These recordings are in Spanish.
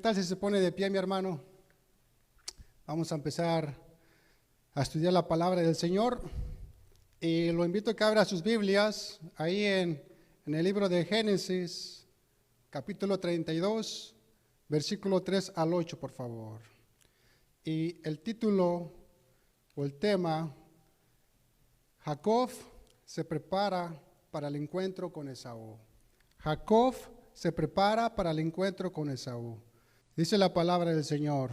tal si se pone de pie, mi hermano? Vamos a empezar a estudiar la palabra del Señor. Y lo invito a que abra sus Biblias ahí en el libro de Génesis, capítulo 32, versículo 3 al 8, por favor. Y el título o el tema, Jacob se prepara para el encuentro con Esaú. Jacob se prepara para el encuentro con Esaú. Dice la palabra del Señor.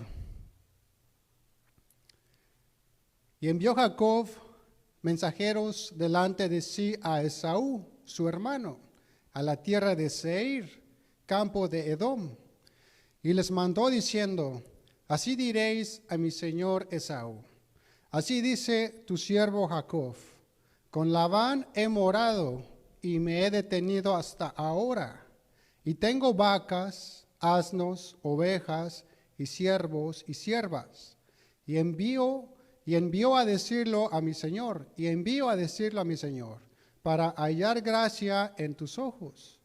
Y envió Jacob mensajeros delante de sí a Esaú, su hermano, a la tierra de Seir, campo de Edom. Y les mandó diciendo, así diréis a mi señor Esaú, así dice tu siervo Jacob, con Labán he morado y me he detenido hasta ahora, y tengo vacas, asnos, ovejas, y siervos y siervas, y envío a decirlo a mi señor, para hallar gracia en tus ojos.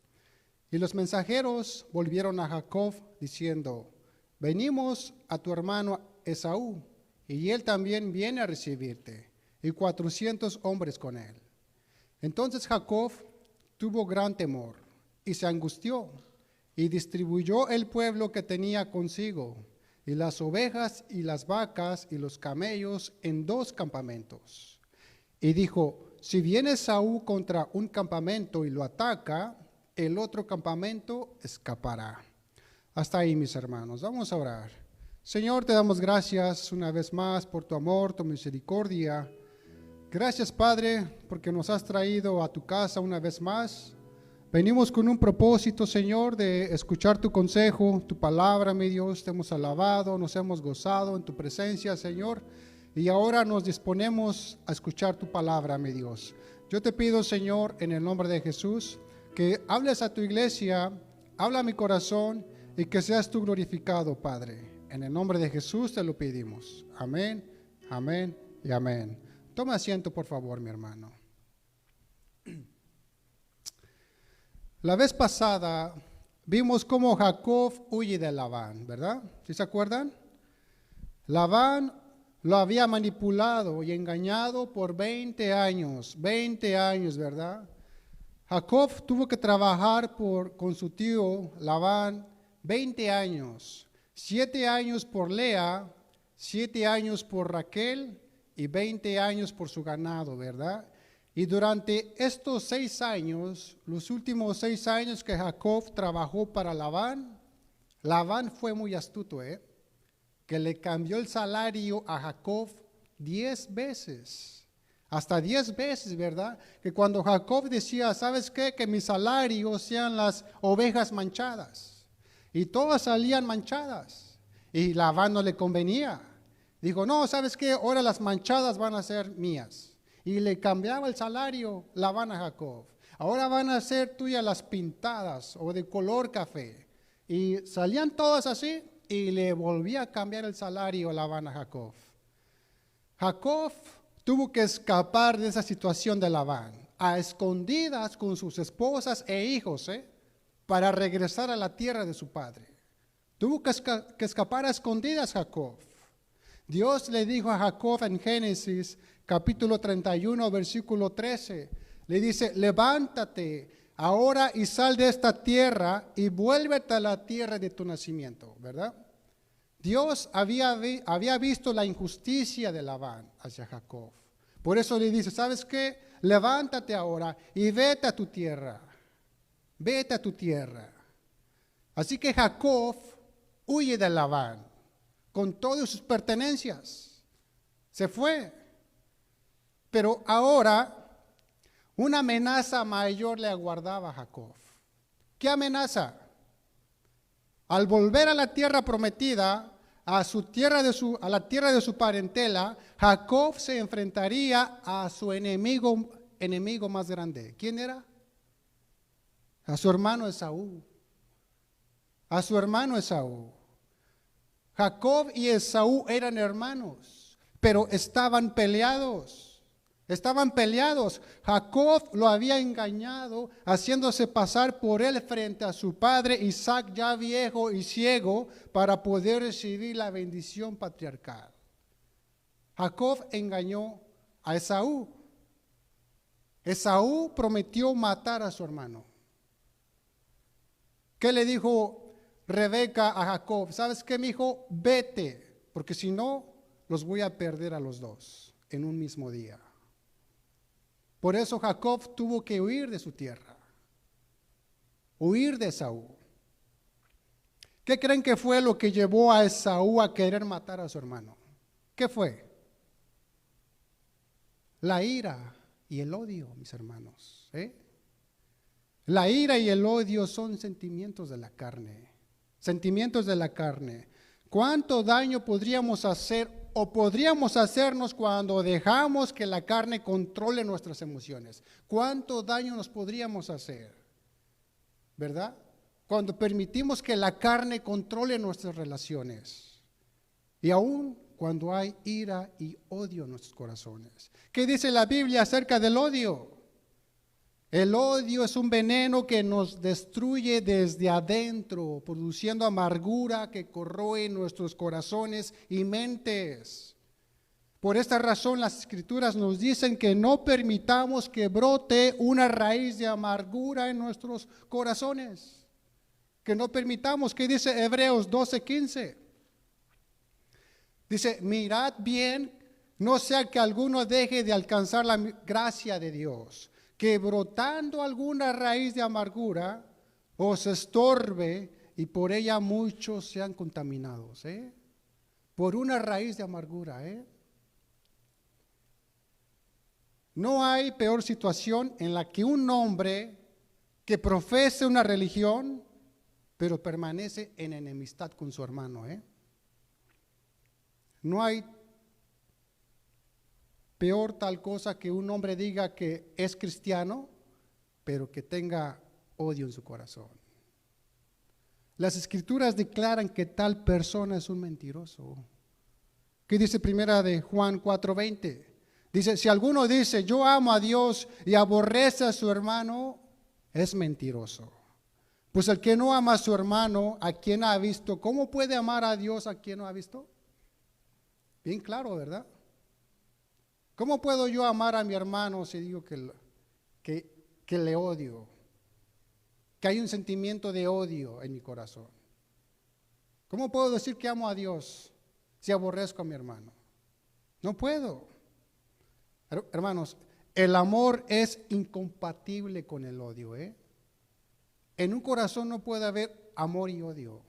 Y los mensajeros volvieron a Jacob diciendo, venimos a tu hermano Esaú, y él también viene a recibirte, y 400 hombres con él. Entonces Jacob tuvo gran temor, y se angustió, y distribuyó el pueblo que tenía consigo, y las ovejas y las vacas y los camellos en 2 campamentos. Y dijo, si viene Esaú contra un campamento y lo ataca, el otro campamento escapará. Hasta ahí, mis hermanos, vamos a orar. Señor, te damos gracias una vez más por tu amor, tu misericordia. Gracias, Padre, porque nos has traído a tu casa una vez más. Venimos con un propósito, Señor, de escuchar tu consejo, tu palabra, mi Dios. Te hemos alabado, nos hemos gozado en tu presencia, Señor. Y ahora nos disponemos a escuchar tu palabra, mi Dios. Yo te pido, Señor, en el nombre de Jesús, que hables a tu iglesia, habla a mi corazón y que seas tú glorificado, Padre. En el nombre de Jesús te lo pedimos. Amén, amén y amén. Toma asiento, por favor, mi hermano. La vez pasada vimos cómo Jacob huye de Labán, ¿verdad? ¿Sí se acuerdan? Labán lo había manipulado y engañado por 20 años, ¿verdad? Jacob tuvo que trabajar con su tío Labán 20 años, 7 años por Lea, 7 años por Raquel y 20 años por su ganado, ¿verdad? Y durante estos 6 años, los últimos 6 años que Jacob trabajó para Labán, Labán fue muy astuto, que le cambió el salario a Jacob 10 veces, hasta 10 veces, ¿verdad? Que cuando Jacob decía, ¿sabes qué? Que mi salario sean las ovejas manchadas. Y todas salían manchadas. Y Labán no le convenía. Dijo, no, ¿sabes qué? Ahora las manchadas van a ser mías. Y le cambiaba el salario Labán a Jacob. Ahora van a ser tuyas las pintadas o de color café. Y salían todas así y le volvía a cambiar el salario Labán a Jacob. Jacob tuvo que escapar de esa situación de Labán, a escondidas con sus esposas e hijos, para regresar a la tierra de su padre. Tuvo que escapar a escondidas Jacob. Dios le dijo a Jacob en Génesis capítulo 31, versículo 13, le dice, levántate ahora y sal de esta tierra y vuélvete a la tierra de tu nacimiento, ¿verdad? Dios había visto la injusticia de Labán hacia Jacob. Por eso le dice, ¿sabes qué? Levántate ahora y vete a tu tierra. Vete a tu tierra. Así que Jacob huye de Labán con todas sus pertenencias. Se fue. Pero ahora una amenaza mayor le aguardaba a Jacob. ¿Qué amenaza? Al volver a la tierra prometida, a la tierra de su parentela, Jacob se enfrentaría a su enemigo más grande. ¿Quién era? A su hermano Esaú. A su hermano Esaú. Jacob y Esaú eran hermanos, pero estaban peleados. Estaban peleados. Jacob lo había engañado, haciéndose pasar por él frente a su padre Isaac, ya viejo y ciego, para poder recibir la bendición patriarcal. Jacob engañó a Esaú. Esaú prometió matar a su hermano. ¿Qué le dijo Rebeca a Jacob? ¿Sabes qué, mi hijo? Vete, porque si no, los voy a perder a los dos en un mismo día. Por eso Jacob tuvo que huir de su tierra, huir de Esaú. ¿Qué creen que fue lo que llevó a Esaú a querer matar a su hermano? ¿Qué fue? La ira y el odio, mis hermanos. La ira y el odio son sentimientos de la carne. Sentimientos de la carne. ¿Cuánto daño podríamos hacer o podríamos hacernos cuando dejamos que la carne controle nuestras emociones? ¿Cuánto daño nos podríamos hacer? ¿Verdad? Cuando permitimos que la carne controle nuestras relaciones. Y aún cuando hay ira y odio en nuestros corazones. ¿Qué dice la Biblia acerca del odio? El odio es un veneno que nos destruye desde adentro, produciendo amargura que corroe nuestros corazones y mentes. Por esta razón las Escrituras nos dicen que no permitamos que brote una raíz de amargura en nuestros corazones. Que no permitamos, ¿qué dice Hebreos 12:15? Dice, mirad bien, no sea que alguno deje de alcanzar la gracia de Dios, que brotando alguna raíz de amargura os estorbe y por ella muchos sean contaminados. Por una raíz de amargura. No hay peor situación en la que un hombre que profese una religión, pero permanece en enemistad con su hermano. No hay peor tal cosa que un hombre diga que es cristiano, pero que tenga odio en su corazón. Las Escrituras declaran que tal persona es un mentiroso. ¿Qué dice primera de Juan 4:20? Dice, si alguno dice, yo amo a Dios y aborrece a su hermano, es mentiroso. Pues el que no ama a su hermano, ¿a quien ha visto? ¿Cómo puede amar a Dios a quien no ha visto? Bien claro, ¿verdad? ¿Cómo puedo yo amar a mi hermano si digo que le odio? Que hay un sentimiento de odio en mi corazón. ¿Cómo puedo decir que amo a Dios si aborrezco a mi hermano? No puedo. Hermanos, el amor es incompatible con el odio. En un corazón no puede haber amor y odio.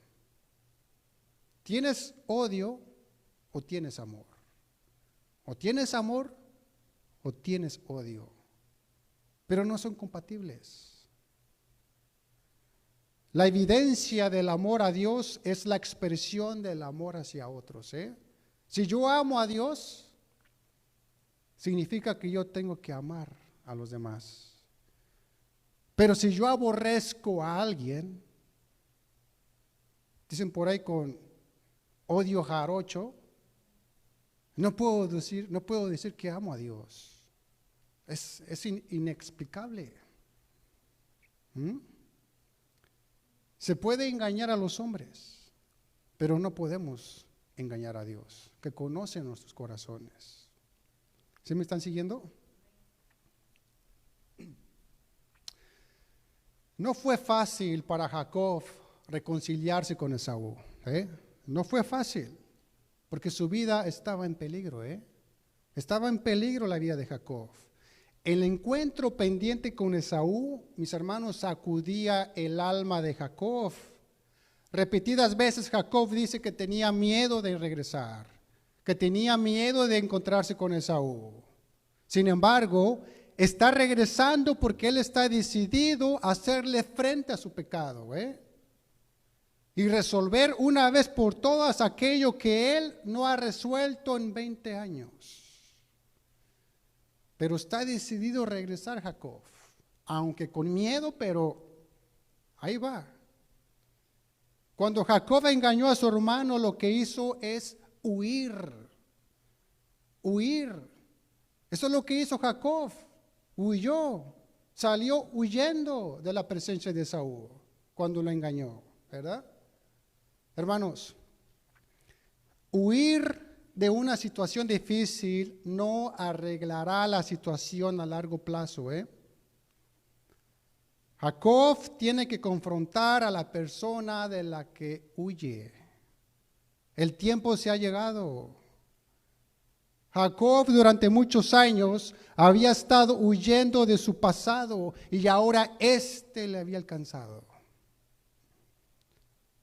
¿Tienes odio o tienes amor? O tienes amor o tienes odio, pero no son compatibles. La evidencia del amor a Dios es la expresión del amor hacia otros. Si yo amo a Dios, significa que yo tengo que amar a los demás. Pero si yo aborrezco a alguien, dicen por ahí con odio jarocho, no puedo decir que amo a Dios. Es inexplicable. Se puede engañar a los hombres, pero no podemos engañar a Dios, que conoce nuestros corazones. ¿Sí me están siguiendo? No fue fácil para Jacob reconciliarse con Esaú. No fue fácil. Porque su vida estaba en peligro. Estaba en peligro la vida de Jacob. El encuentro pendiente con Esaú, mis hermanos, sacudía el alma de Jacob. Repetidas veces Jacob dice que tenía miedo de regresar, que tenía miedo de encontrarse con Esaú. Sin embargo, está regresando porque él está decidido a hacerle frente a su pecado. Y resolver una vez por todas aquello que él no ha resuelto en 20 años. Pero está decidido a regresar Jacob, aunque con miedo, pero ahí va. Cuando Jacob engañó a su hermano, lo que hizo es huir. Eso es lo que hizo Jacob. Huyó, salió huyendo de la presencia de Esaú cuando lo engañó, ¿verdad? Hermanos, huir de una situación difícil no arreglará la situación a largo plazo, ¿eh? Jacob tiene que confrontar a la persona de la que huye. El tiempo se ha llegado. Jacob durante muchos años había estado huyendo de su pasado y ahora éste le había alcanzado.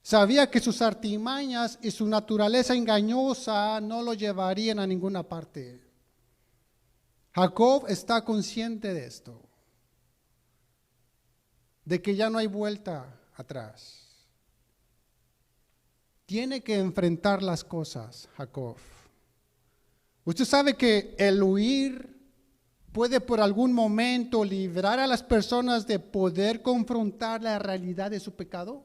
Sabía que sus artimañas y su naturaleza engañosa no lo llevarían a ninguna parte. Jacob está consciente de esto, de que ya no hay vuelta atrás. Tiene que enfrentar las cosas, Jacob. Usted sabe que el huir puede por algún momento librar a las personas de poder confrontar la realidad de su pecado.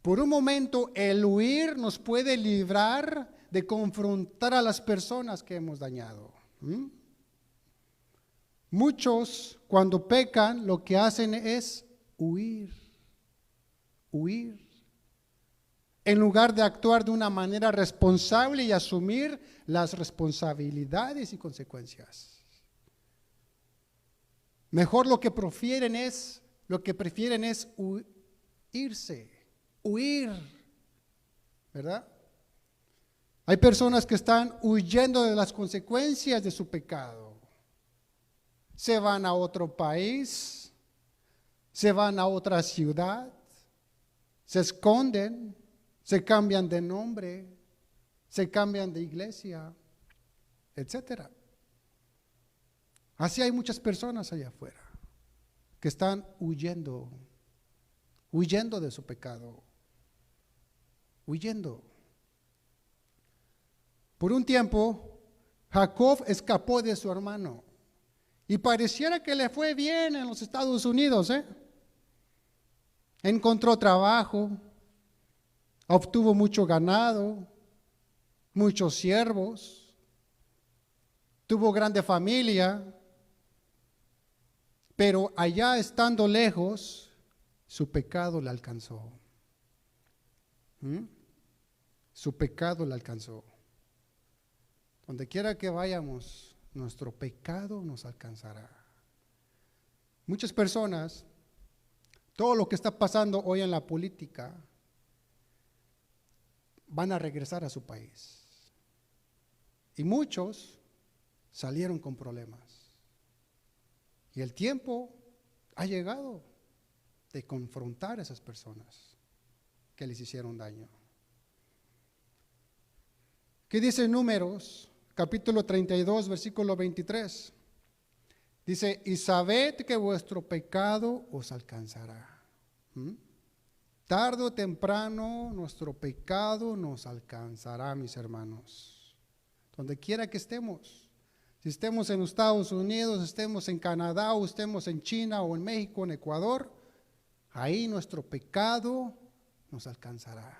Por un momento el huir nos puede librar de confrontar a las personas que hemos dañado. Muchos cuando pecan lo que hacen es huir. En lugar de actuar de una manera responsable y asumir las responsabilidades y consecuencias. Mejor lo que prefieren es huir, ¿verdad? Hay personas que están huyendo de las consecuencias de su pecado. Se van a otro país, se van a otra ciudad, se esconden, se cambian de nombre, se cambian de iglesia, etcétera. Así hay muchas personas allá afuera que están huyendo de su pecado, huyendo. Por un tiempo, Jacob escapó de su hermano y pareciera que le fue bien en los Estados Unidos, Encontró trabajo, obtuvo mucho ganado, muchos siervos, tuvo grande familia, pero allá estando lejos, su pecado le alcanzó. Su pecado le alcanzó. Donde quiera que vayamos, nuestro pecado nos alcanzará. Muchas personas, todo lo que está pasando hoy en la política, van a regresar a su país. Y muchos salieron con problemas. Y el tiempo ha llegado de confrontar a esas personas que les hicieron daño. ¿Qué dice Números, capítulo 32, versículo 23? Dice, y sabed que vuestro pecado os alcanzará. Tarde o temprano nuestro pecado nos alcanzará, mis hermanos. Donde quiera que estemos. Si estemos en Estados Unidos, estemos en Canadá, o estemos en China, o en México, en Ecuador, ahí nuestro pecado nos alcanzará.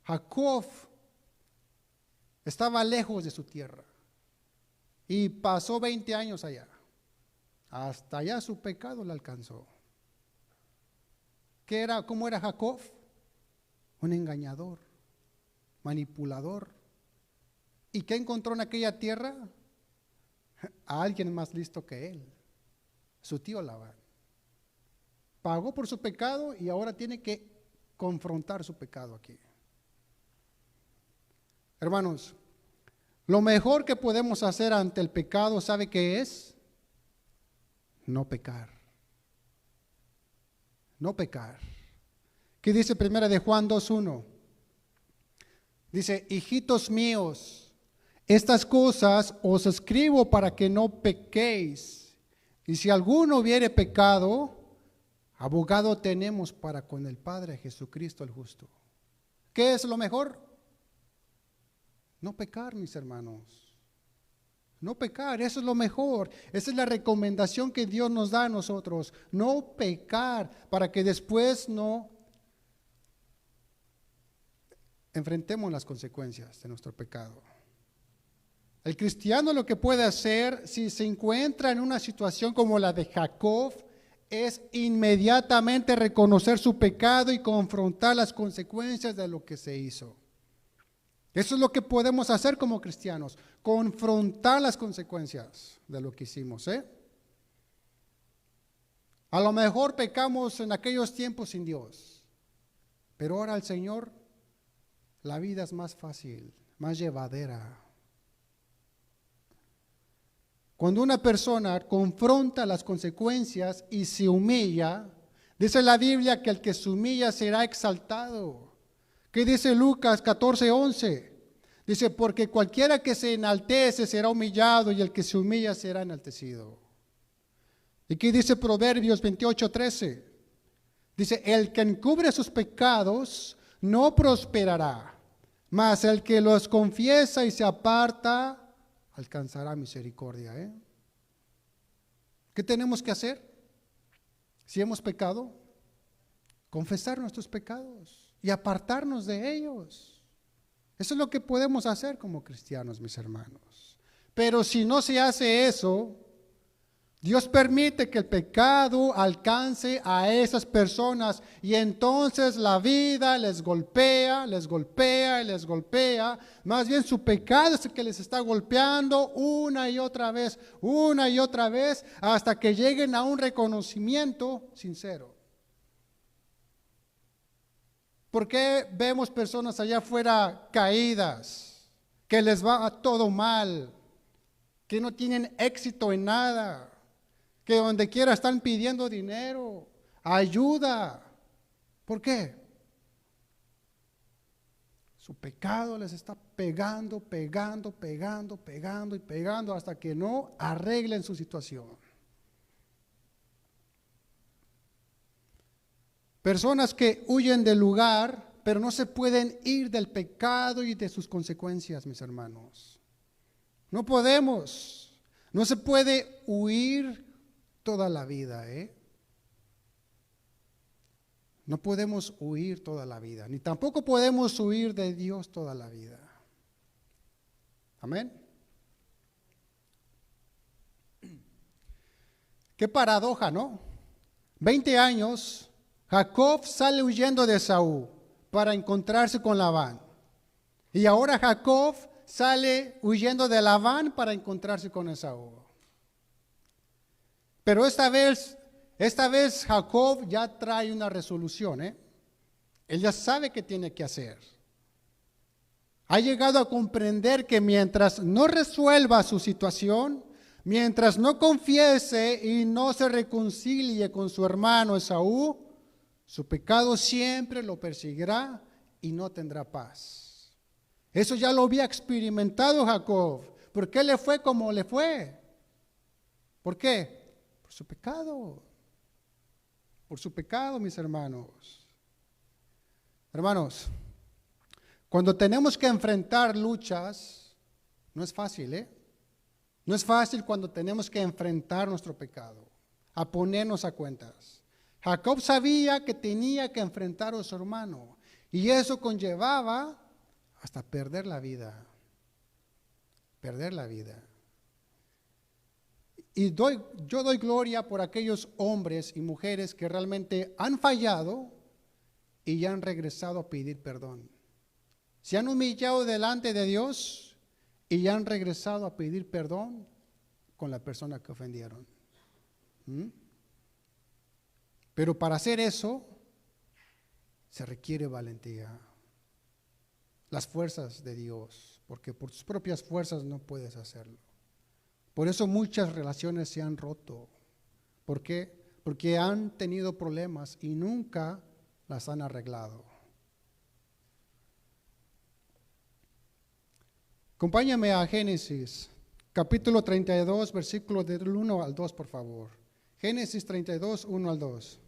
Jacob estaba lejos de su tierra y pasó 20 años allá. Hasta allá su pecado le alcanzó. ¿Cómo era Jacob? Un engañador, manipulador. ¿Y qué encontró en aquella tierra? A alguien más listo que él, su tío Labán. Pagó por su pecado y ahora tiene que confrontar su pecado aquí. Hermanos, lo mejor que podemos hacer ante el pecado, ¿sabe qué es? No pecar. No pecar. ¿Qué dice primera de Juan 2:1? Dice, hijitos míos, estas cosas os escribo para que no pequéis. Y si alguno hubiere pecado, abogado tenemos para con el Padre, Jesucristo el justo. ¿Qué es lo mejor? No pecar, mis hermanos. No pecar, eso es lo mejor. Esa es la recomendación que Dios nos da a nosotros. No pecar para que después no enfrentemos las consecuencias de nuestro pecado. El cristiano lo que puede hacer si se encuentra en una situación como la de Jacob es inmediatamente reconocer su pecado y confrontar las consecuencias de lo que se hizo. Eso es lo que podemos hacer como cristianos, confrontar las consecuencias de lo que hicimos, ¿eh? A lo mejor pecamos en aquellos tiempos sin Dios, pero ahora al Señor la vida es más fácil, más llevadera. Cuando una persona confronta las consecuencias y se humilla, dice la Biblia que el que se humilla será exaltado. ¿Qué dice Lucas 14:11? Dice, porque cualquiera que se enaltece será humillado y el que se humilla será enaltecido. ¿Y qué dice Proverbios 28:13? Dice, el que encubre sus pecados no prosperará, mas el que los confiesa y se aparta alcanzará misericordia. ¿Qué tenemos que hacer? Si hemos pecado, confesar nuestros pecados y apartarnos de ellos. Eso es lo que podemos hacer como cristianos, mis hermanos. Pero si no se hace eso, Dios permite que el pecado alcance a esas personas y entonces la vida les golpea, les golpea y les golpea. Más bien su pecado es el que les está golpeando una y otra vez, hasta que lleguen a un reconocimiento sincero. ¿Por qué vemos personas allá afuera caídas, que les va todo mal, que no tienen éxito en nada? Que donde quiera están pidiendo dinero, ayuda. ¿Por qué? Su pecado les está pegando hasta que no arreglen su situación. Personas que huyen del lugar, pero no se pueden ir del pecado y de sus consecuencias, mis hermanos. No podemos, no se puede huir toda la vida, No podemos huir toda la vida, ni tampoco podemos huir de Dios toda la vida. Amén. Qué paradoja, ¿no? 20 años, Jacob sale huyendo de Esaú para encontrarse con Labán. Y ahora Jacob sale huyendo de Labán para encontrarse con Esaú. Pero esta vez Jacob ya trae una resolución, Él ya sabe qué tiene que hacer. Ha llegado a comprender que mientras no resuelva su situación, mientras no confiese y no se reconcilie con su hermano Esaú, su pecado siempre lo perseguirá y no tendrá paz. Eso ya lo había experimentado Jacob. ¿Por qué le fue como le fue? ¿Por qué? Por su pecado. Por su pecado, mis hermanos. Hermanos, cuando tenemos que enfrentar luchas, no es fácil, No es fácil cuando tenemos que enfrentar nuestro pecado, a ponernos a cuentas. Jacob sabía que tenía que enfrentar a su hermano y eso conllevaba hasta perder la vida. Perder la vida. Y yo doy gloria por aquellos hombres y mujeres que realmente han fallado y ya han regresado a pedir perdón. Se han humillado delante de Dios y ya han regresado a pedir perdón con la persona que ofendieron. Pero para hacer eso se requiere valentía, las fuerzas de Dios, porque por tus propias fuerzas no puedes hacerlo. Por eso muchas relaciones se han roto. ¿Por qué? Porque han tenido problemas y nunca las han arreglado. Acompáñame a Génesis, capítulo 32, versículos del 1 al 2, por favor. Génesis 32, 1 al 2.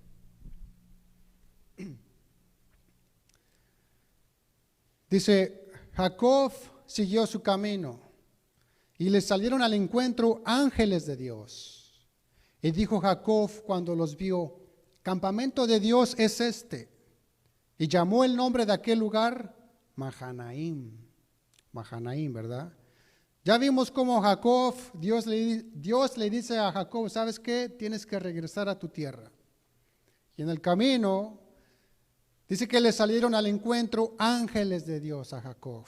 Dice, Jacob siguió su camino y le salieron al encuentro ángeles de Dios. Y dijo Jacob cuando los vio, campamento de Dios es este. Y llamó el nombre de aquel lugar Mahanaim. Mahanaim, ¿verdad? Ya vimos cómo Jacob, Dios le dice a Jacob, ¿sabes qué? Tienes que regresar a tu tierra. Y en el camino, dice que le salieron al encuentro ángeles de Dios a Jacob.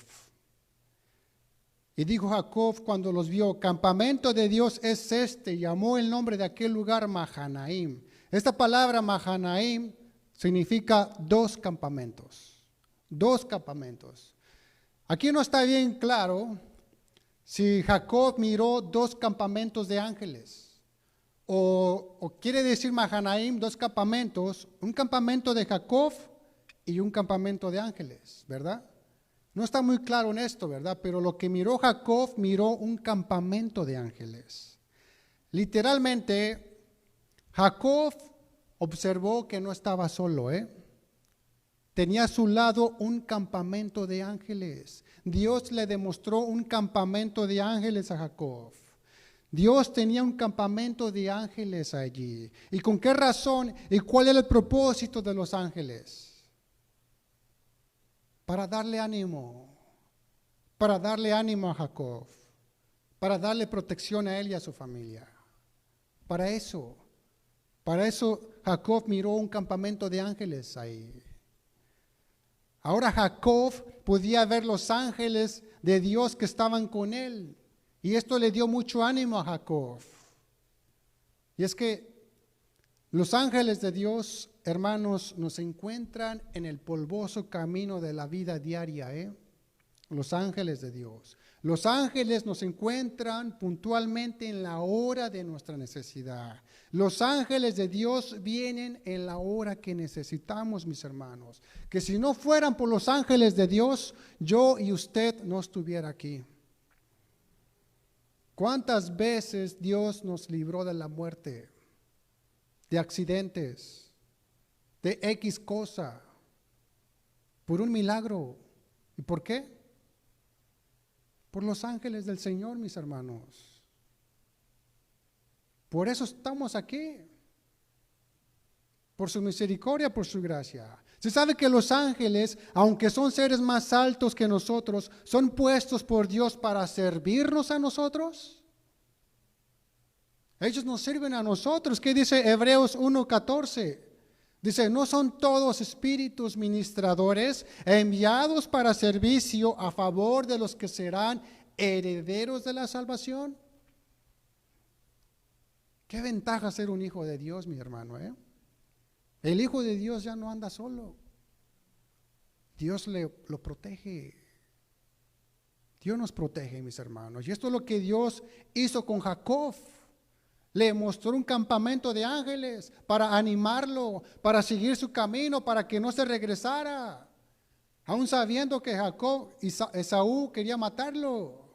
Y dijo Jacob cuando los vio, campamento de Dios es este, y llamó el nombre de aquel lugar Mahanaim. Esta palabra Mahanaim significa dos campamentos. Dos campamentos. Aquí no está bien claro si Jacob miró dos campamentos de ángeles, o quiere decir Mahanaim, dos campamentos, un campamento de Jacob y un campamento de ángeles, ¿verdad? No está muy claro en esto, ¿verdad? Pero lo que miró Jacob, miró un campamento de ángeles. Literalmente, Jacob observó que no estaba solo, Tenía a su lado un campamento de ángeles. Dios le demostró un campamento de ángeles a Jacob. Dios tenía un campamento de ángeles allí. ¿Y con qué razón? ¿Y cuál era el propósito de los ángeles? Para darle ánimo a Jacob, para darle protección a él y a su familia. Para eso Jacob miró un campamento de ángeles ahí. Ahora Jacob podía ver los ángeles de Dios que estaban con él, y esto le dio mucho ánimo a Jacob. Y es que los ángeles de Dios, hermanos, nos encuentran en el polvoso camino de la vida diaria, Los ángeles de Dios. Los ángeles nos encuentran puntualmente en la hora de nuestra necesidad. Los ángeles de Dios vienen en la hora que necesitamos, mis hermanos. Que si no fueran por los ángeles de Dios, yo y usted no estuviera aquí. ¿Cuántas veces Dios nos libró de la muerte, de accidentes, de X cosa, por un milagro? ¿Y por qué? Por los ángeles del Señor, mis hermanos. Por eso estamos aquí. Por su misericordia, por su gracia. Se sabe que los ángeles, aunque son seres más altos que nosotros, son puestos por Dios para servirnos a nosotros. Ellos nos sirven a nosotros. ¿Qué dice Hebreos 1:14? Dice, ¿no son todos espíritus ministradores enviados para servicio a favor de los que serán herederos de la salvación? Qué ventaja ser un hijo de Dios, mi hermano, El hijo de Dios ya no anda solo. Dios lo protege. Dios nos protege, mis hermanos. Y esto es lo que Dios hizo con Jacob. Le mostró un campamento de ángeles para animarlo, para seguir su camino, para que no se regresara, aún sabiendo que Jacob y Esaú quería matarlo.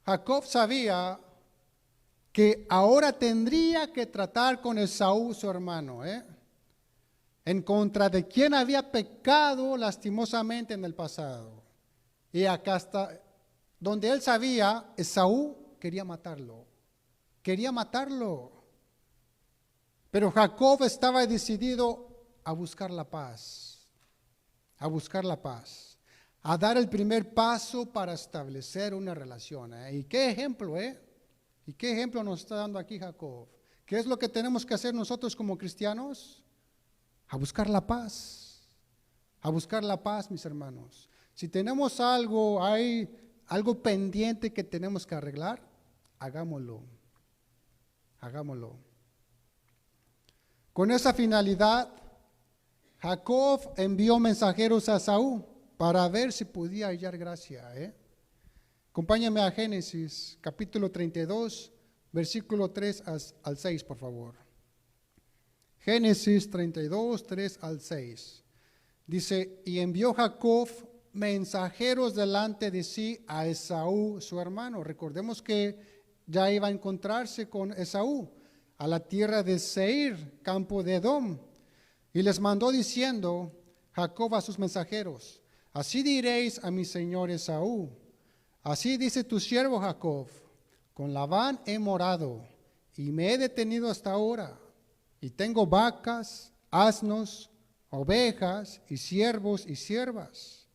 Jacob sabía que ahora tendría que tratar con Esaú, su hermano, en contra de quien había pecado lastimosamente en el pasado. Y acá está, donde él sabía, Esaú quería matarlo. Quería matarlo. Pero Jacob estaba decidido a buscar la paz. A buscar la paz. A dar el primer paso para establecer una relación. ¿Y qué ejemplo, ¿Y qué ejemplo nos está dando aquí Jacob? ¿Qué es lo que tenemos que hacer nosotros como cristianos? A buscar la paz. A buscar la paz, mis hermanos. Si tenemos hay algo pendiente que tenemos que arreglar, hagámoslo. Hagámoslo. Con esa finalidad, Jacob envió mensajeros a Esaú para ver si podía hallar gracia. Acompáñame a Génesis, capítulo 32, versículo 3 al 6, por favor. Génesis 32, 3 al 6. Dice, y envió Jacob mensajeros delante de sí a Esaú, su hermano. Recordemos que ya iba a encontrarse con Esaú a la tierra de Seir, campo de Edom. Y les mandó diciendo Jacob a sus mensajeros, así diréis a mi señor Esaú, así dice tu siervo Jacob, con Labán he morado y me he detenido hasta ahora, y tengo vacas, asnos, ovejas y siervos y siervas.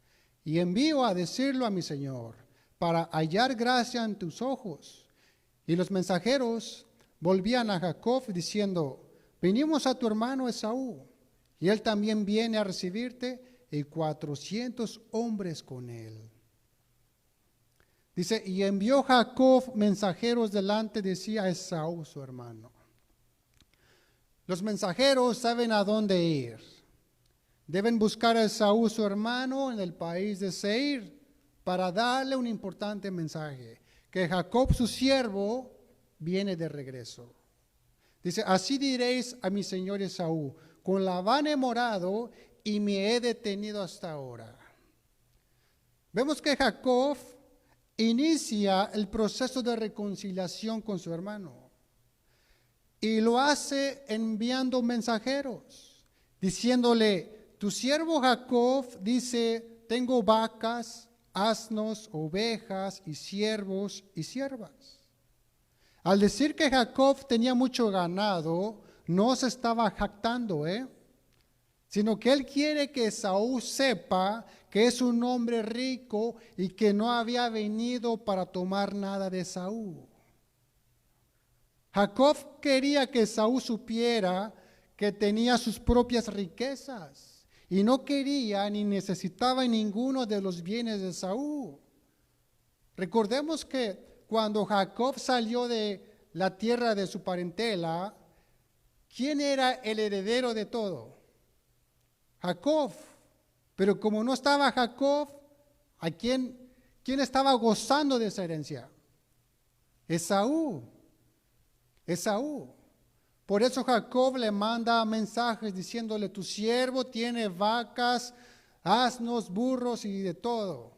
Y envío a decirlo a mi señor, para hallar gracia en tus ojos. Y los mensajeros volvían a Jacob diciendo, venimos a tu hermano Esaú, y él también viene a recibirte, y 400 hombres con él. Dice, y envió Jacob mensajeros delante de sí a Esaú, su hermano. Los mensajeros saben a dónde ir. Deben buscar a Esaú, su hermano, en el país de Seir, para darle un importante mensaje, que Jacob, su siervo, viene de regreso. Dice, así diréis a mi señor Esaú, con Labán he morado y me he detenido hasta ahora. Vemos que Jacob inicia el proceso de reconciliación con su hermano y lo hace enviando mensajeros, diciéndole, tu siervo Jacob dice, tengo vacas, asnos, ovejas y siervos y siervas. Al decir que Jacob tenía mucho ganado, no se estaba jactando, sino que él quiere que Esaú sepa que es un hombre rico y que no había venido para tomar nada de Esaú. Jacob quería que Esaú supiera que tenía sus propias riquezas y no quería ni necesitaba ninguno de los bienes de Esaú. Recordemos que cuando Jacob salió de la tierra de su parentela, ¿quién era el heredero de todo? Jacob. Pero como no estaba Jacob, ¿a quién estaba gozando de esa herencia? Esaú. Esaú. Por eso Jacob le manda mensajes diciéndole, tu siervo tiene vacas, asnos, burros y de todo.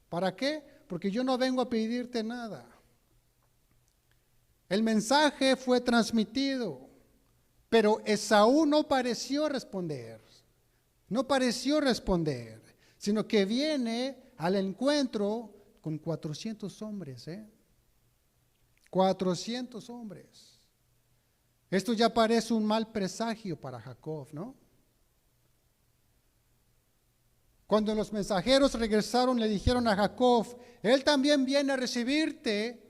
¿Para qué? Porque yo no vengo a pedirte nada. El mensaje fue transmitido, pero Esaú no pareció responder. No pareció responder, sino que viene al encuentro con 400 hombres. 400 hombres. Esto ya parece un mal presagio para Jacob, ¿no? Cuando los mensajeros regresaron, le dijeron a Jacob, él también viene a recibirte,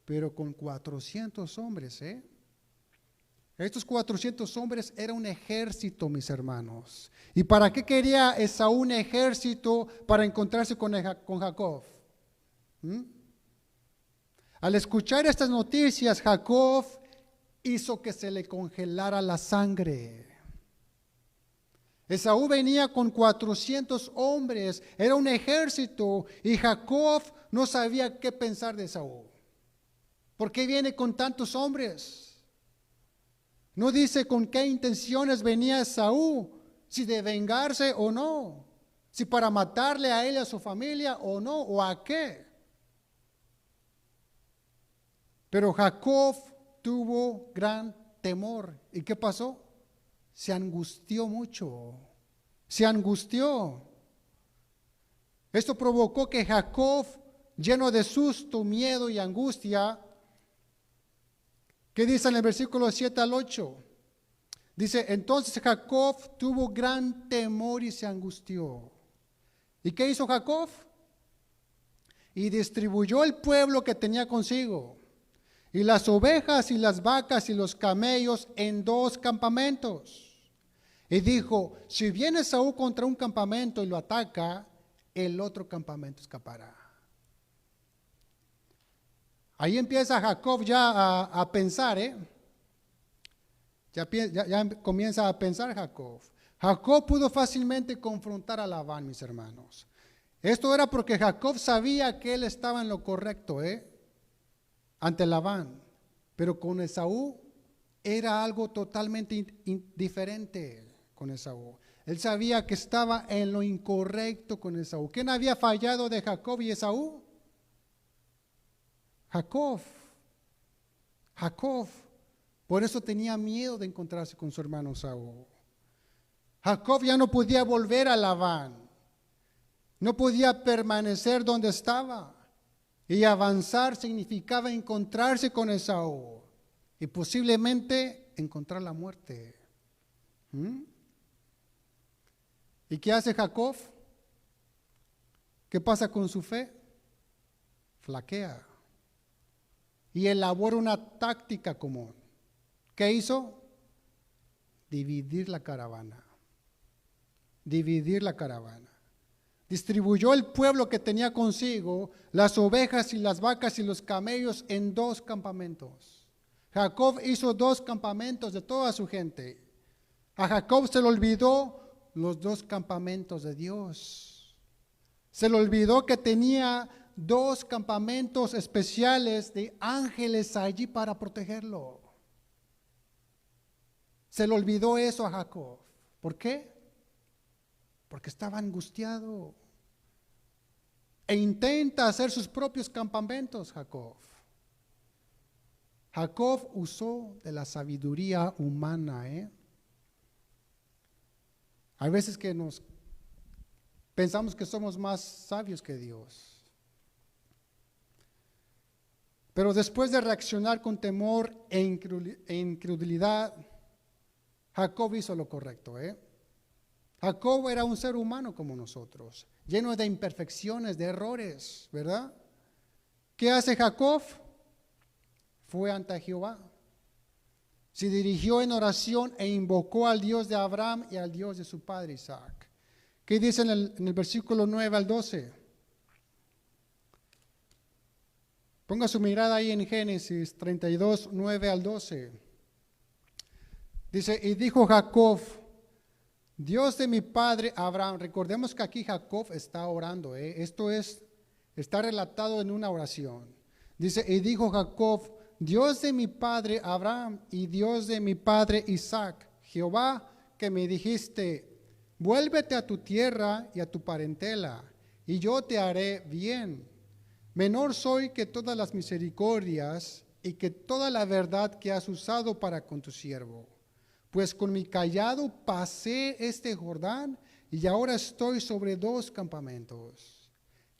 pero con 400 hombres, Estos 400 hombres era un ejército, mis hermanos. ¿Y para qué quería Esaú un ejército para encontrarse con Jacob? Al escuchar estas noticias, Jacob hizo que se le congelara la sangre. Esaú venía con 400 hombres, era un ejército, y Jacob no sabía qué pensar de Esaú. ¿Por qué viene con tantos hombres? No dice con qué intenciones venía Esaú, si de vengarse o no, si para matarle a él y a su familia o no, o a qué. Pero Jacob tuvo gran temor. ¿Y qué pasó? Se angustió mucho, se angustió. Esto provocó que Jacob, lleno de susto, miedo y angustia, ¿qué dice en el versículo 7 al 8? Dice, entonces Jacob tuvo gran temor y se angustió. ¿Y qué hizo Jacob? Y distribuyó el pueblo que tenía consigo, y las ovejas y las vacas y los camellos en 2 campamentos. Y dijo, si viene Esaú contra un campamento y lo ataca, el otro campamento escapará. Ahí empieza Jacob ya a pensar, Ya comienza a pensar Jacob. Jacob pudo fácilmente confrontar a Labán, mis hermanos. Esto era porque Jacob sabía que él estaba en lo correcto, ante Labán. Pero con Esaú era algo totalmente diferente con Esaú. Él sabía que estaba en lo incorrecto con Esaú. ¿Quién había fallado de Jacob y Esaú? Jacob. Por eso tenía miedo de encontrarse con su hermano Esaú. Jacob ya no podía volver a Labán. No podía permanecer donde estaba. Y avanzar significaba encontrarse con Esaú. Y posiblemente encontrar la muerte. ¿Y qué hace Jacob? ¿Qué pasa con su fe? Flaquea. Y elabora una táctica común. ¿Qué hizo? Dividir la caravana. Dividir la caravana. Distribuyó el pueblo que tenía consigo, las ovejas y las vacas y los camellos en 2 campamentos. Jacob hizo 2 campamentos de toda su gente. A Jacob se le olvidó los 2 campamentos de Dios. Se le olvidó que tenía 2 campamentos especiales de ángeles allí para protegerlo. Se le olvidó eso a Jacob. ¿Por qué? Porque estaba angustiado. E intenta hacer sus propios campamentos, Jacob. Jacob usó de la sabiduría humana, Hay veces que pensamos que somos más sabios que Dios. Pero después de reaccionar con temor e incredulidad, Jacob hizo lo correcto, Jacob era un ser humano como nosotros, lleno de imperfecciones, de errores, ¿verdad? ¿Qué hace Jacob? Fue ante Jehová. Se dirigió en oración e invocó al Dios de Abraham y al Dios de su padre Isaac. ¿Qué dice en el versículo 9 al 12? Ponga su mirada ahí en Génesis 32, 9 al 12. Dice, y dijo Jacob, Dios de mi padre Abraham. Recordemos que aquí Jacob está orando, Esto está relatado en una oración. Dice, y dijo Jacob, Dios de mi padre Abraham y Dios de mi padre Isaac, Jehová que me dijiste, vuélvete a tu tierra y a tu parentela, y yo te haré bien. Menor soy que todas las misericordias y que toda la verdad que has usado para con tu siervo. Pues con mi cayado pasé este Jordán y ahora estoy sobre 2 campamentos.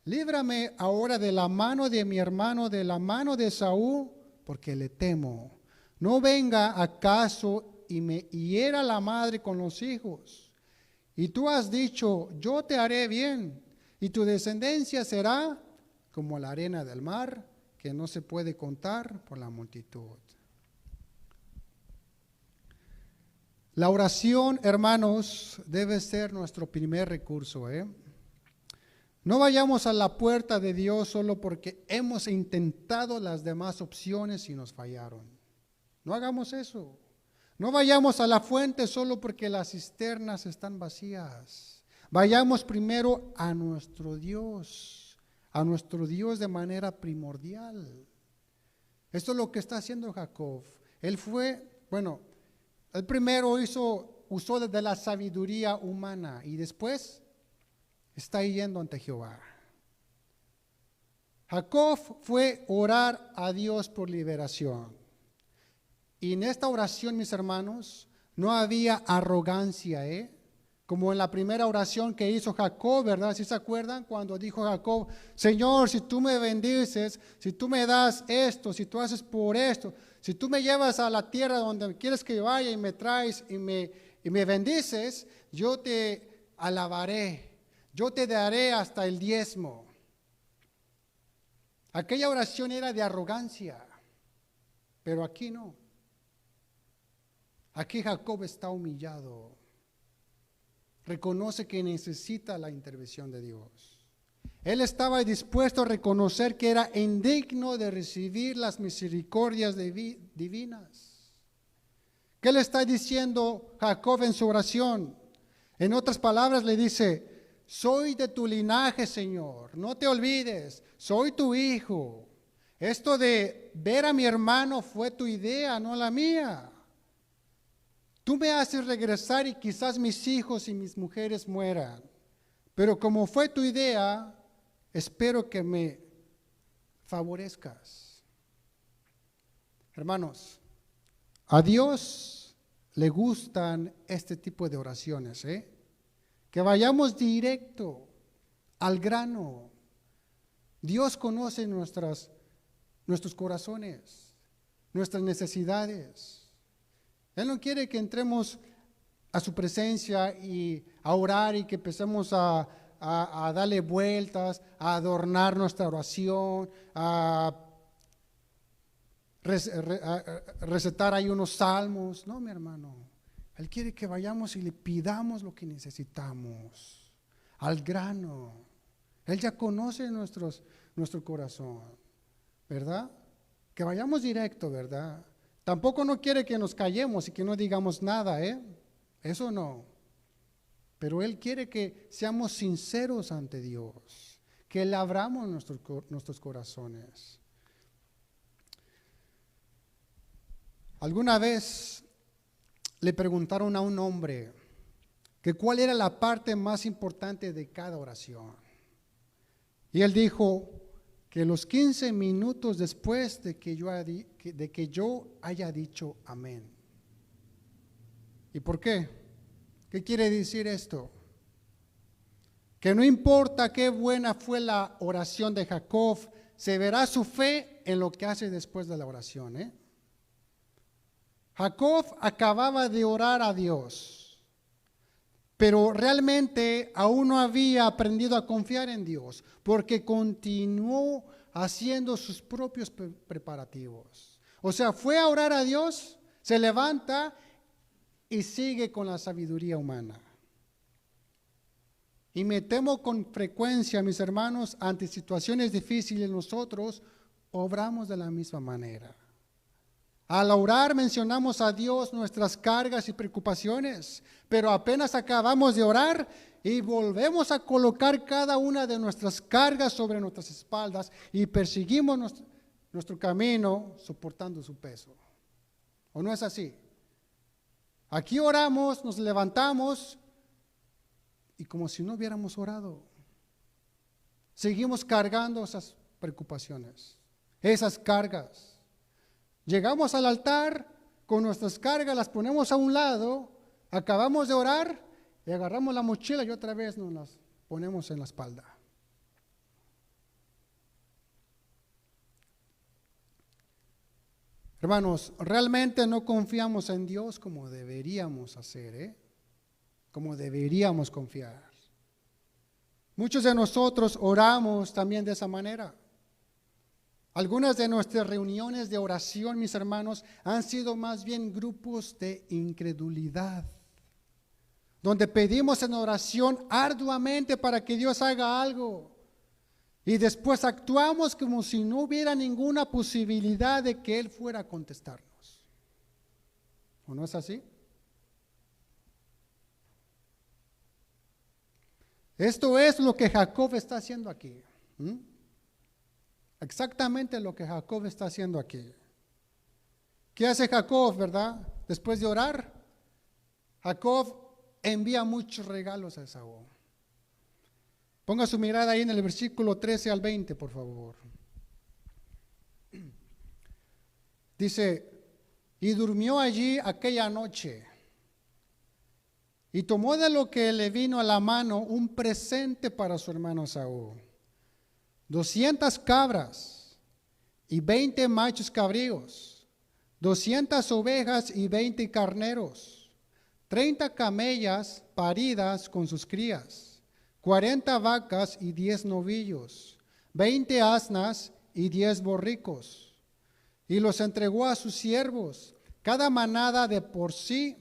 Líbrame ahora de la mano de mi hermano, de la mano de Saúl, porque le temo. No venga acaso y me hiera la madre con los hijos. Y tú has dicho, yo te haré bien, y tu descendencia será como la arena del mar, que no se puede contar por la multitud. La oración, hermanos, debe ser nuestro primer recurso, No vayamos a la puerta de Dios solo porque hemos intentado las demás opciones y nos fallaron. No hagamos eso. No vayamos a la fuente solo porque las cisternas están vacías. Vayamos primero a nuestro Dios de manera primordial. Esto es lo que está haciendo Jacob. Él primero usó de la sabiduría humana y después está yendo ante Jehová. Jacob fue orar a Dios por liberación. Y en esta oración, mis hermanos, no había arrogancia, Como en la primera oración que hizo Jacob, ¿verdad? ¿Sí se acuerdan? Cuando dijo Jacob, Señor, si tú me bendices, si tú me das esto, si tú haces por esto, si tú me llevas a la tierra donde quieres que vaya y me traes y me bendices, yo te alabaré. Yo te daré hasta el 10. Aquella oración era de arrogancia, pero aquí no. Aquí Jacob está humillado. Reconoce que necesita la intervención de Dios. Él estaba dispuesto a reconocer que era indigno de recibir las misericordias divinas. ¿Qué le está diciendo Jacob en su oración? En otras palabras le dice, soy de tu linaje, Señor, no te olvides, soy tu hijo. Esto de ver a mi hermano fue tu idea, no la mía. Tú me haces regresar y quizás mis hijos y mis mujeres mueran, pero como fue tu idea, espero que me favorezcas. Hermanos, a Dios le gustan este tipo de oraciones, Que vayamos directo al grano. Dios conoce nuestros corazones, nuestras necesidades. Él no quiere que entremos a su presencia y a orar y que empecemos a darle vueltas, a adornar nuestra oración, a recetar ahí unos salmos. No, mi hermano. Él quiere que vayamos y le pidamos lo que necesitamos, al grano. Él ya conoce nuestro corazón, ¿verdad? Que vayamos directo, ¿verdad? Tampoco no quiere que nos callemos y que no digamos nada, ¿eh? Eso no. Pero Él quiere que seamos sinceros ante Dios, que le abramos nuestros corazones. Alguna vez le preguntaron a un hombre que cuál era la parte más importante de cada oración. Y él dijo que los 15 minutos después de que yo haya dicho amén. ¿Y por qué? ¿Qué quiere decir esto? Que no importa qué buena fue la oración de Jacob, se verá su fe en lo que hace después de la oración, ¿eh? Jacob acababa de orar a Dios, pero realmente aún no había aprendido a confiar en Dios, porque continuó haciendo sus propios preparativos. O sea, fue a orar a Dios, se levanta y sigue con la sabiduría humana. Y me temo con frecuencia, mis hermanos, ante situaciones difíciles nosotros obramos de la misma manera. Al orar mencionamos a Dios nuestras cargas y preocupaciones, pero apenas acabamos de orar y volvemos a colocar cada una de nuestras cargas sobre nuestras espaldas y perseguimos nuestro camino soportando su peso. ¿O no es así? Aquí oramos, nos levantamos y como si no hubiéramos orado, seguimos cargando esas preocupaciones, esas cargas. Llegamos al altar con nuestras cargas, las ponemos a un lado, acabamos de orar y agarramos la mochila y otra vez nos las ponemos en la espalda. Hermanos, realmente no confiamos en Dios como deberíamos hacer, ¿eh? Como deberíamos confiar. Muchos de nosotros oramos también de esa manera. Algunas de nuestras reuniones de oración, mis hermanos, han sido más bien grupos de incredulidad, donde pedimos en oración arduamente para que Dios haga algo y después actuamos como si no hubiera ninguna posibilidad de que Él fuera a contestarnos. ¿O no es así? Esto es lo que Jacob está haciendo aquí. Exactamente lo que Jacob está haciendo aquí. ¿Qué hace Jacob, verdad? Después de orar, Jacob envía muchos regalos a Esaú. Ponga su mirada ahí en el versículo 13 al 20, por favor. Dice, y durmió allí aquella noche, y tomó de lo que le vino a la mano un presente para su hermano Esaú. 200 cabras y 20 machos cabríos, 200 ovejas y 20 carneros, 30 camellas paridas con sus crías, 40 vacas y 10 novillos, 20 asnas y 10 borricos. Y los entregó a sus siervos, cada manada de por sí,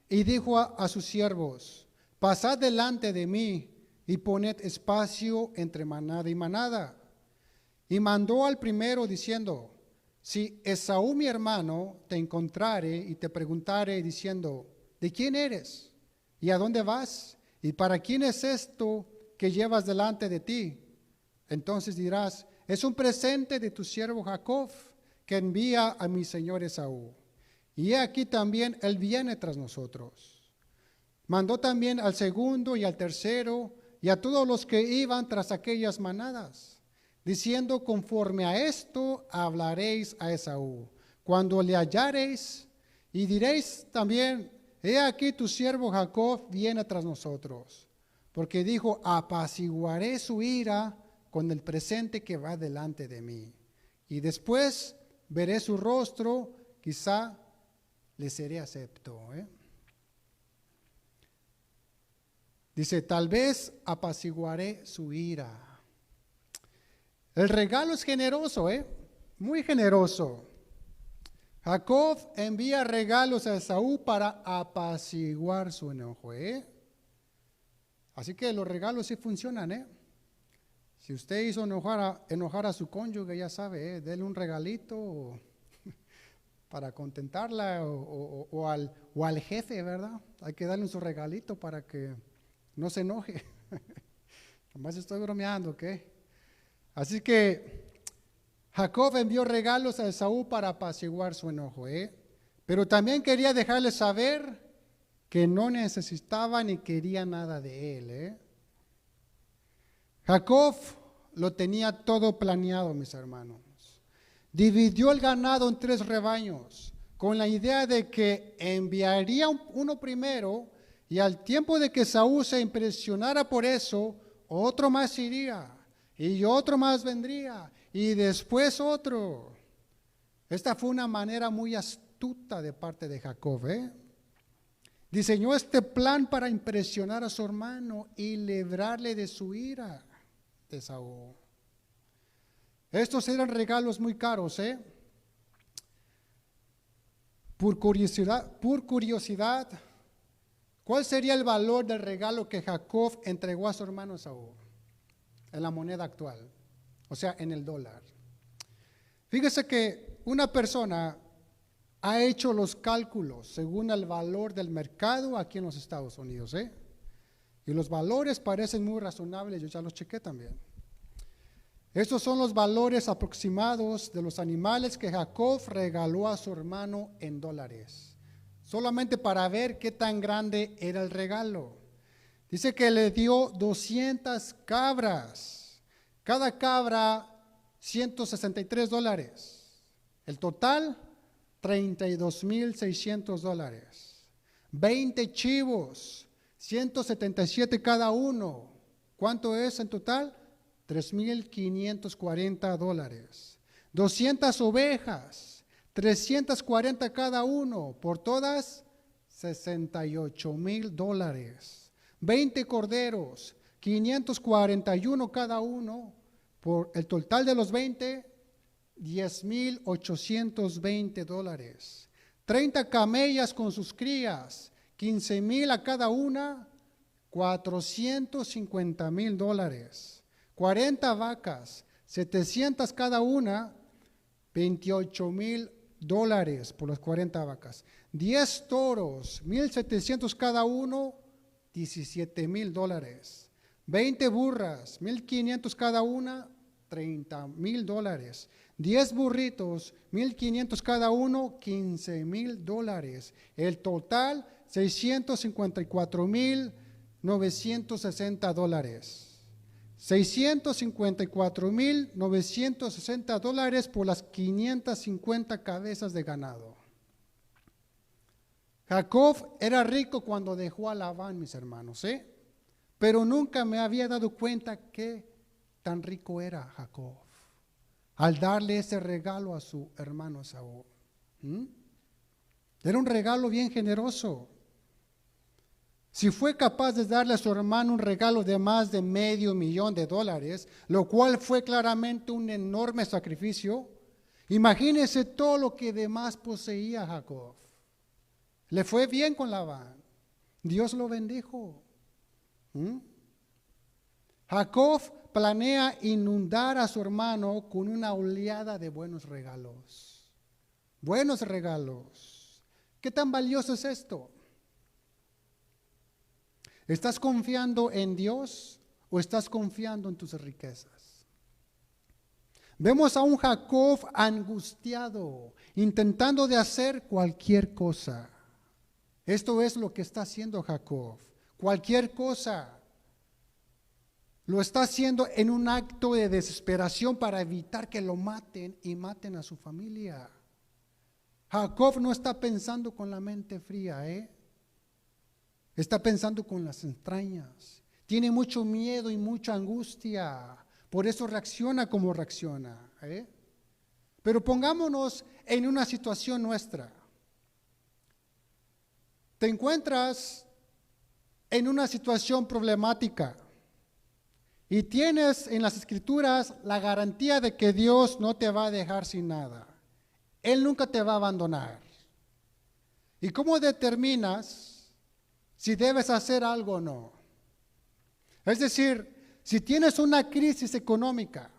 y dijo a sus siervos, pasad delante de mí y poned espacio entre manada y manada. Y mandó al primero diciendo, si Esaú mi hermano te encontrare y te preguntare diciendo, ¿de quién eres? ¿Y a dónde vas? ¿Y para quién es esto que llevas delante de ti? Entonces dirás, es un presente de tu siervo Jacob que envía a mi señor Esaú. Y he aquí también él viene tras nosotros. Mandó también al segundo y al tercero y a todos los que iban tras aquellas manadas, diciendo, conforme a esto hablaréis a Esaú, cuando le hallareis, y diréis también, he aquí tu siervo Jacob viene tras nosotros, porque dijo, apaciguaré su ira con el presente que va delante de mí, y después veré su rostro, quizá le seré acepto. Dice, tal vez apaciguaré su ira. El regalo es generoso, muy generoso. Jacob envía regalos a Esaú para apaciguar su enojo, Así que los regalos sí funcionan, Si usted hizo enojar a su cónyuge, ya sabe, déle un regalito para contentarla o al jefe, ¿verdad? Hay que darle su regalito para que no se enoje. Nomás estoy bromeando, ¿ok? Así que Jacob envió regalos a Esaú para apaciguar su enojo, Pero también quería dejarle saber que no necesitaba ni quería nada de él, Jacob lo tenía todo planeado, mis hermanos. Dividió el ganado en 3 rebaños, con la idea de que enviaría uno primero y al tiempo de que Saúl se impresionara por eso, otro más iría y otro más vendría y después otro. Esta fue una manera muy astuta de parte de Jacob, Diseñó este plan para impresionar a su hermano y librarle de su ira de Saúl. Estos eran regalos muy caros, Por curiosidad, ¿cuál sería el valor del regalo que Jacob entregó a su hermano Saúl en la moneda actual? O sea, en el dólar. Fíjese que una persona ha hecho los cálculos según el valor del mercado aquí en los Estados Unidos, Y los valores parecen muy razonables, yo ya los chequé también. Estos son los valores aproximados de los animales que Jacob regaló a su hermano en dólares, solamente para ver qué tan grande era el regalo. Dice que le dio 200 cabras, cada cabra $163. El total, $32,600. 20 chivos, 177 cada uno. ¿Cuánto es en total? $3,540. 200 ovejas, 340 cada uno, por todas $68,000. 20 corderos, 541 cada uno, por el total de los 20, $10,820. 30 camellas con sus crías, 15,000 a cada una, $450,000. 40 vacas, 700 cada una, $28,000 por las 40 vacas. 10 toros, 1,700 cada uno, $17,000. 20 burras, 1,500 cada una, $30,000. 10 burritos, 1,500 cada uno, $15,000. El total, $654,960. $654,960 por las 550 cabezas de ganado. Jacob era rico cuando dejó a Labán, mis hermanos, pero nunca me había dado cuenta qué tan rico era Jacob al darle ese regalo a su hermano Esaú. Era un regalo bien generoso. Si fue capaz de darle a su hermano un regalo de más de $500,000, lo cual fue claramente un enorme sacrificio, imagínese todo lo que demás poseía Jacob. Le fue bien con Labán. Dios lo bendijo. Jacob planea inundar a su hermano con una oleada de buenos regalos. Buenos regalos. ¿Qué tan valioso es esto? ¿Estás confiando en Dios o estás confiando en tus riquezas? Vemos a un Jacob angustiado, intentando de hacer cualquier cosa. Esto es lo que está haciendo Jacob. Cualquier cosa. Lo está haciendo en un acto de desesperación para evitar que lo maten y maten a su familia. Jacob no está pensando con la mente fría, Está pensando con las entrañas. Tiene mucho miedo y mucha angustia. Por eso reacciona como reacciona. Pero pongámonos en una situación nuestra. Te encuentras en una situación problemática y tienes en las Escrituras la garantía de que Dios no te va a dejar sin nada. Él nunca te va a abandonar. ¿Y cómo determinas si debes hacer algo o no? Es decir, si tienes una crisis económica,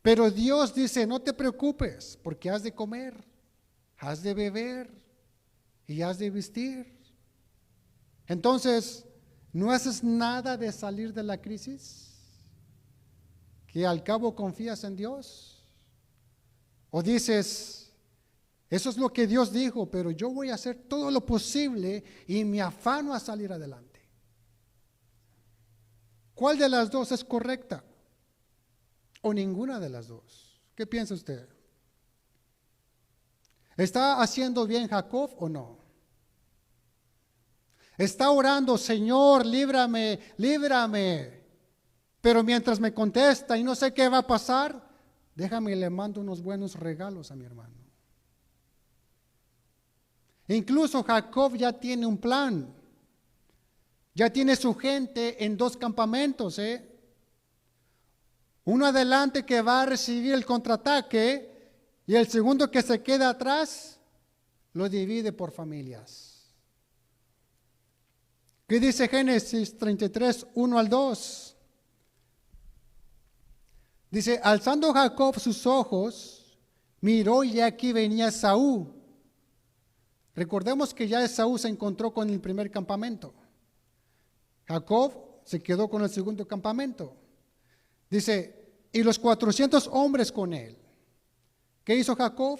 pero Dios dice, no te preocupes, porque has de comer, has de beber y has de vestir. Entonces, ¿no haces nada de salir de la crisis? ¿Que al cabo confías en Dios? ¿O dices, eso es lo que Dios dijo, pero yo voy a hacer todo lo posible y me afano a salir adelante? ¿Cuál de las dos es correcta? ¿O ninguna de las dos? ¿Qué piensa usted? ¿Está haciendo bien Jacob o no? Está orando, Señor, líbrame, líbrame. Pero mientras me contesta y no sé qué va a pasar, déjame y le mando unos buenos regalos a mi hermano. Incluso Jacob ya tiene un plan. Ya tiene su gente en 2 campamentos, Uno adelante que va a recibir el contraataque y el segundo que se queda atrás lo divide por familias. ¿Qué dice Génesis 33, 1 al 2? Dice, alzando Jacob sus ojos, miró y aquí venía Esaú. Recordemos que ya Esaú se encontró con el primer campamento. Jacob se quedó con el segundo campamento. Dice, y los 400 hombres con él. ¿Qué hizo Jacob?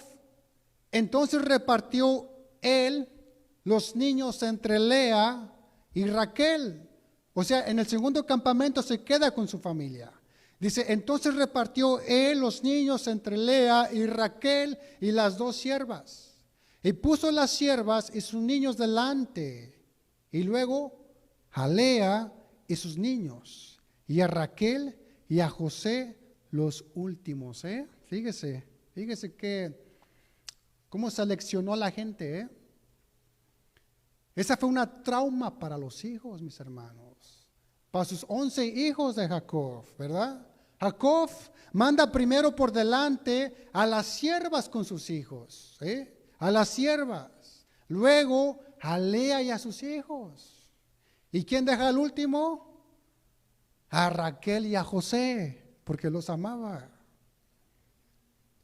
Entonces repartió él los niños entre Lea y Raquel. O sea, en el segundo campamento se queda con su familia. Dice, entonces repartió él los niños entre Lea y Raquel y las 2 siervas. Y puso las siervas y sus niños delante. Y luego a Lea y sus niños. Y a Raquel y a José los últimos. Fíjese que cómo seleccionó a la gente. Esa fue una trauma para los hijos, mis hermanos. Para sus 11 hijos de Jacob, ¿verdad? Jacob manda primero por delante a las siervas con sus hijos, a las siervas. Luego a Lea y a sus hijos. ¿Y quién deja al último? A Raquel y a José, porque los amaba.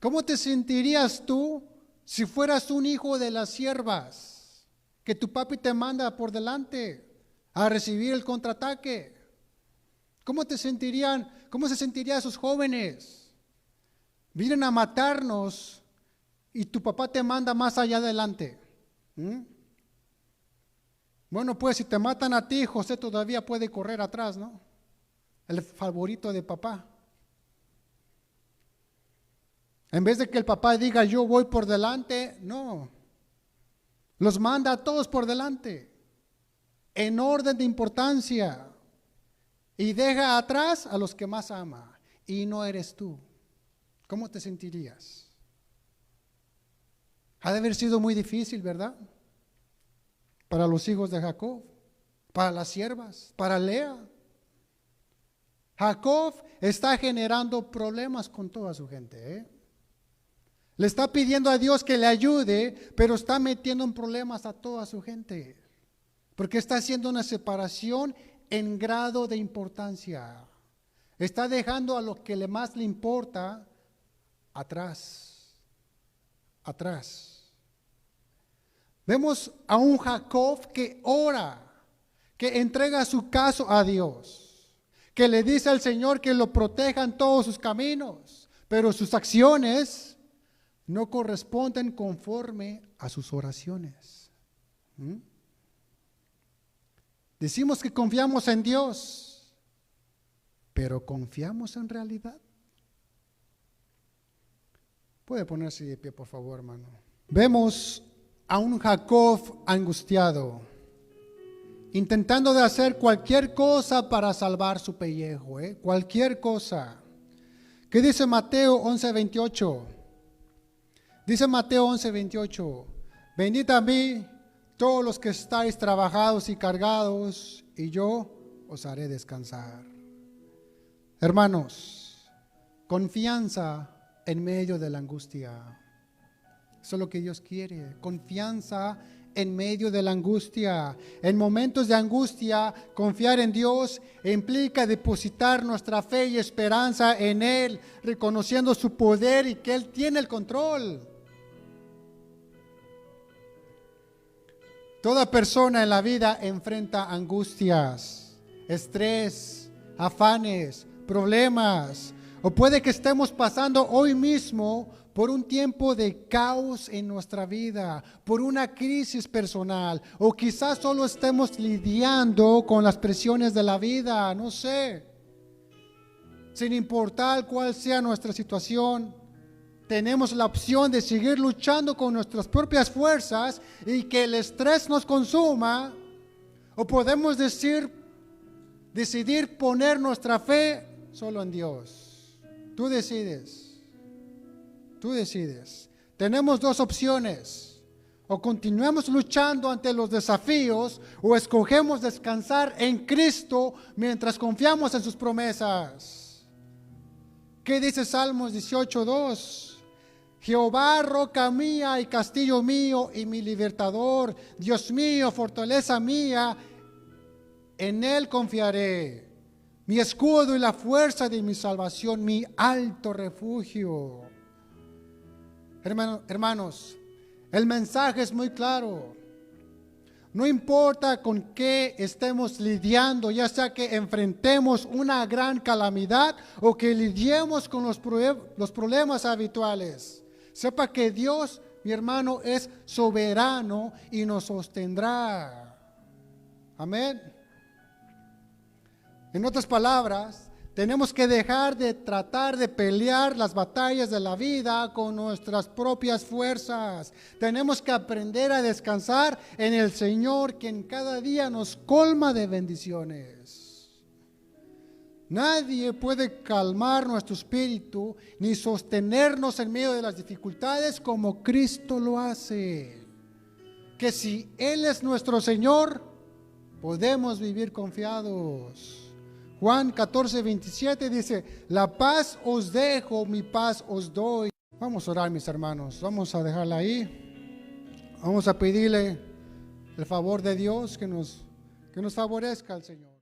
¿Cómo te sentirías tú si fueras un hijo de las siervas? Que tu papi te manda por delante a recibir el contraataque. ¿Cómo se sentirían esos jóvenes? Vienen a matarnos y tu papá te manda más allá adelante. Bueno, pues si te matan a ti, José todavía puede correr atrás, ¿no? El favorito de papá. En vez de que el papá diga yo voy por delante, no. Los manda a todos por delante, en orden de importancia. Y deja atrás a los que más ama. Y no eres tú. ¿Cómo te sentirías? Ha de haber sido muy difícil, ¿verdad? Para los hijos de Jacob, para las siervas, para Lea. Jacob está generando problemas con toda su gente. Le está pidiendo a Dios que le ayude, pero está metiendo en problemas a toda su gente. Porque está haciendo una separación en grado de importancia. Está dejando a lo que más le importa atrás. Atrás. Vemos a un Jacob que ora, que entrega su caso a Dios, que le dice al Señor que lo proteja en todos sus caminos, pero sus acciones no corresponden conforme a sus oraciones. Decimos que confiamos en Dios, pero ¿confiamos en realidad? Puede ponerse de pie, por favor, hermano. Vemos a un Jacob angustiado, intentando de hacer cualquier cosa para salvar su pellejo, cualquier cosa. ¿Qué dice Mateo 11:28? Dice Mateo 11:28, venid a mí todos los que estáis trabajados y cargados, y yo os haré descansar. Hermanos, confianza en medio de la angustia. Eso es lo que Dios quiere, confianza en medio de la angustia. En momentos de angustia, confiar en Dios implica depositar nuestra fe y esperanza en Él, reconociendo su poder y que Él tiene el control. Toda persona en la vida enfrenta angustias, estrés, afanes, problemas, o puede que estemos pasando hoy mismo por un tiempo de caos en nuestra vida, por una crisis personal, o quizás solo estemos lidiando con las presiones de la vida, no sé. Sin importar cuál sea nuestra situación, tenemos la opción de seguir luchando con nuestras propias fuerzas y que el estrés nos consuma, o podemos decidir poner nuestra fe solo en Dios. Tú decides. Tú decides. Tenemos dos opciones. O continuamos luchando ante los desafíos, o escogemos descansar en Cristo mientras confiamos en sus promesas. ¿Qué dice Salmos 18:2? Jehová, roca mía y castillo mío y mi libertador, Dios mío, fortaleza mía, en Él confiaré. Mi escudo y la fuerza de mi salvación, mi alto refugio. Hermanos, el mensaje es muy claro. No importa con qué estemos lidiando, ya sea que enfrentemos una gran calamidad o que lidiemos con los problemas habituales. Sepa que Dios, mi hermano, es soberano y nos sostendrá. Amén. En otras palabras, tenemos que dejar de tratar de pelear las batallas de la vida con nuestras propias fuerzas. Tenemos que aprender a descansar en el Señor, quien cada día nos colma de bendiciones. Nadie puede calmar nuestro espíritu ni sostenernos en medio de las dificultades como Cristo lo hace. Que si Él es nuestro Señor, podemos vivir confiados. Juan 14:27 dice, la paz os dejo, mi paz os doy. Vamos a orar, mis hermanos, vamos a dejarla ahí. Vamos a pedirle el favor de Dios que nos favorezca al Señor.